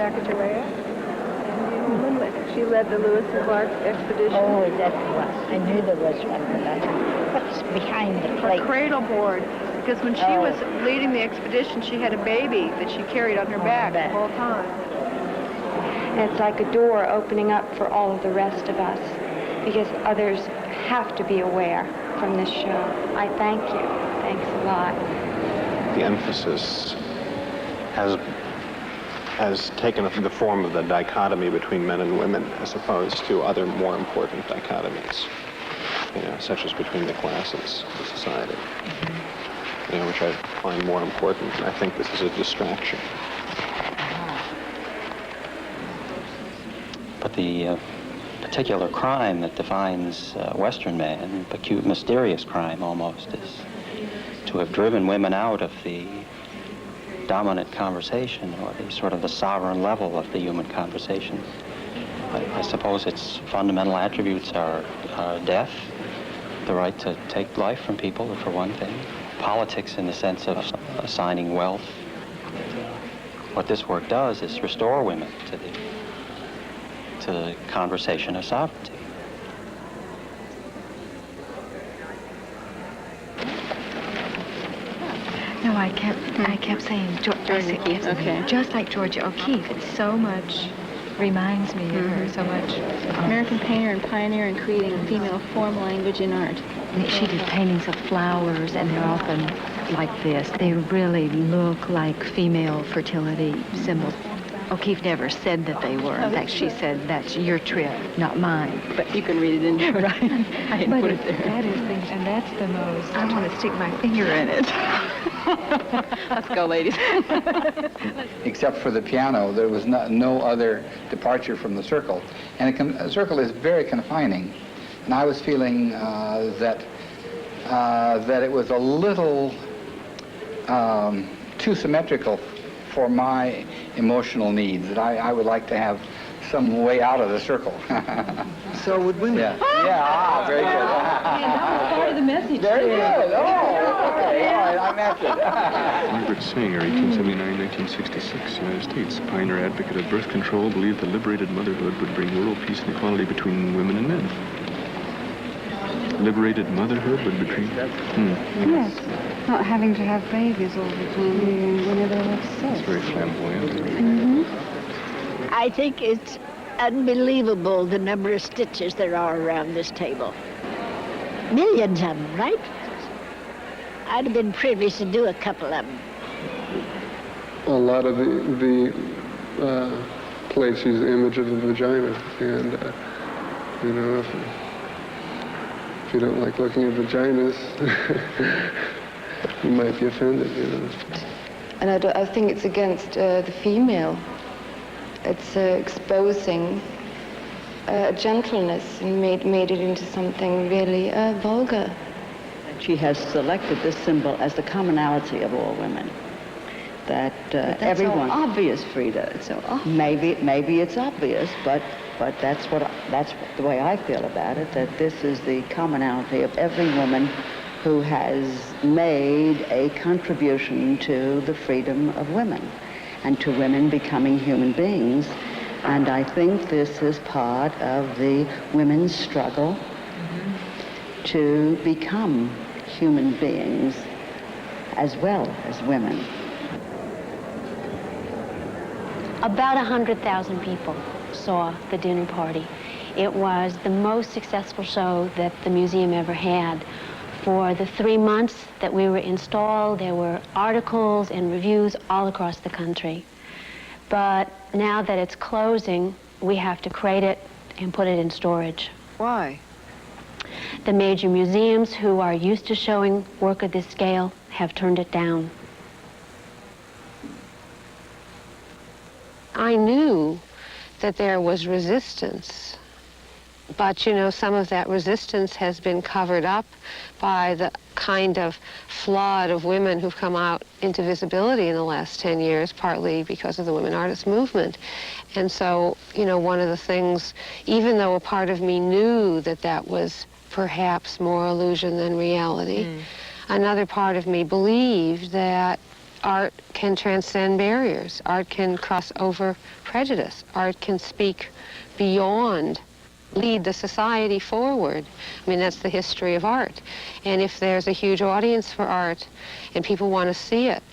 Sacagawea, Indian woman. She led the Lewis and Clark expedition. Oh, that was. I knew there was one of that. What's behind the plate? A cradle board. Because when she was leading the expedition, she had a baby that she carried on her back the whole time. And it's like a door opening up for all of the rest of us, because others have to be aware from this show. I thank you. Thanks a lot. The emphasis has taken the form of the dichotomy between men and women as opposed to other more important dichotomies, such as between the classes of society, which I find more important. I think this is a distraction. But the particular crime that defines Western man, acute, mysterious crime almost, is to have driven women out of the dominant conversation, or the sort of the sovereign level of the human conversation. I suppose its fundamental attributes are death, the right to take life from people, for one thing, politics in the sense of assigning wealth. What this work does is restore women to the conversation of sovereignty. No, I kept saying Georgia O'Keeffe. Okay. Just like Georgia O'Keeffe, it so much reminds me of her so much. American painter and pioneer in creating female form, language, and art. She did paintings of flowers, and they're often like this. They really look like female fertility symbols. O'Keeffe never said that they were. In fact, she said, that's your trip, not mine. But you can read it in there, right? I didn't put it there. That is and that's the most, I want to stick my finger in it. Let's go, ladies. Except for the piano, there was no other departure from the circle. And a circle is very confining. And I was feeling that it was a little too symmetrical for my emotional needs, that I would like to have some way out of the circle. So would women. Yeah, very good. that was part of the message. Very good. Oh, okay. All right, I'm after it. Margaret Sanger, 1879-1966, United States. Pioneer advocate of birth control, believed that liberated motherhood would bring world peace and equality between women and men. Liberated motherhood would between... Yes. Not having to have babies all the time whenever they're sick. It's very flamboyant. I think it's unbelievable the number of stitches there are around this table. Millions of them, right? I'd have been privileged to do a couple of them. A lot of the plates use the image of the vagina, and you know, if you don't like looking at vaginas, you might be offended, you know. And I think it's against the female. It's exposing gentleness and made it into something really vulgar. She has selected this symbol as the commonality of all women. That everyone. So obvious, Frida. It's so obvious. Maybe it's obvious, but that's the way I feel about it. That this is the commonality of every woman who has made a contribution to the freedom of women and to women becoming human beings. And I think this is part of the women's struggle to become human beings as well as women. About 100,000 people saw the dinner party. It was the most successful show that the museum ever had. For the 3 months that we were installed, there were articles and reviews all across the country. But now that it's closing, we have to crate it and put it in storage. Why? The major museums who are used to showing work of this scale have turned it down. I knew that there was resistance, but you know, some of that resistance has been covered up by the kind of flood of women who've come out into visibility in the last 10 years, partly because of the women artists movement. And so, you know, one of the things, even though a part of me knew that that was perhaps more illusion than reality, another part of me believed that art can transcend barriers. Art can cross over prejudice. Art can speak beyond, lead the society forward. I mean, that's the history of art. And if there's a huge audience for art and people want to see it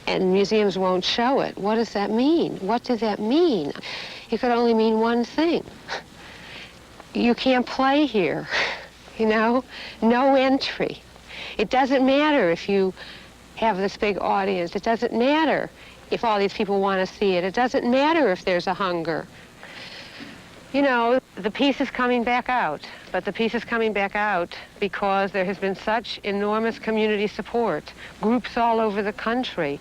and museums won't show it, what does that mean? What does that mean? It could only mean one thing. You can't play here, you know? No entry. It doesn't matter if you have this big audience. It doesn't matter if all these people want to see it. It doesn't matter if there's a hunger. You know, the piece is coming back out, but the piece is coming back out because there has been such enormous community support, groups all over the country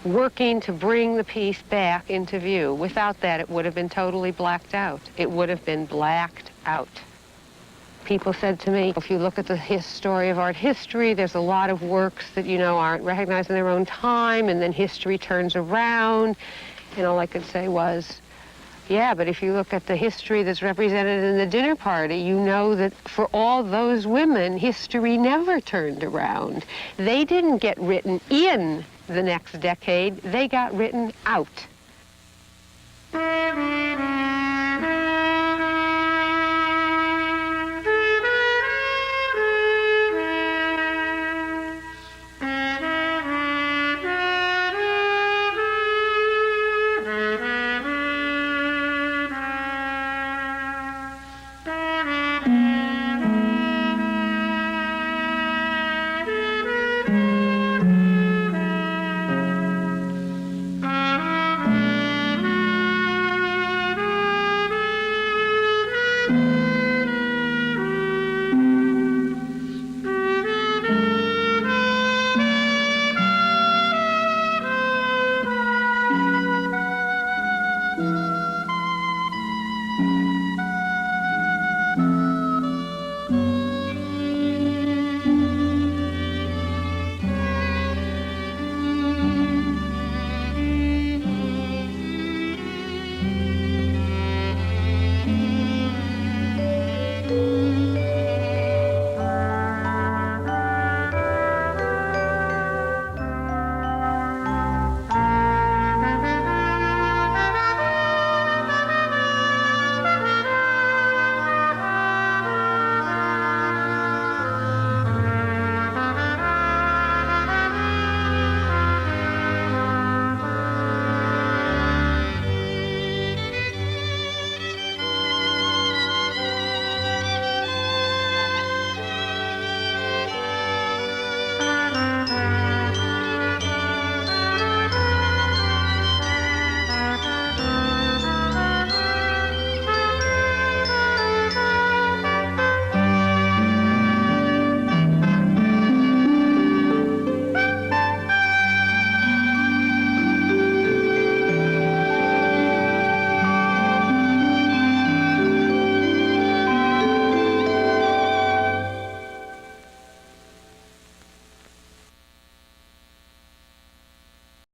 working to bring the piece back into view. Without that, it would have been totally blacked out. It would have been blacked out. People said to me, if you look at the story of art history, there's a lot of works that, you know, aren't recognized in their own time, and then history turns around. And all I could say was, yeah, but if you look at the history that's represented in the dinner party, you know that for all those women, history never turned around. They didn't get written in the next decade, they got written out.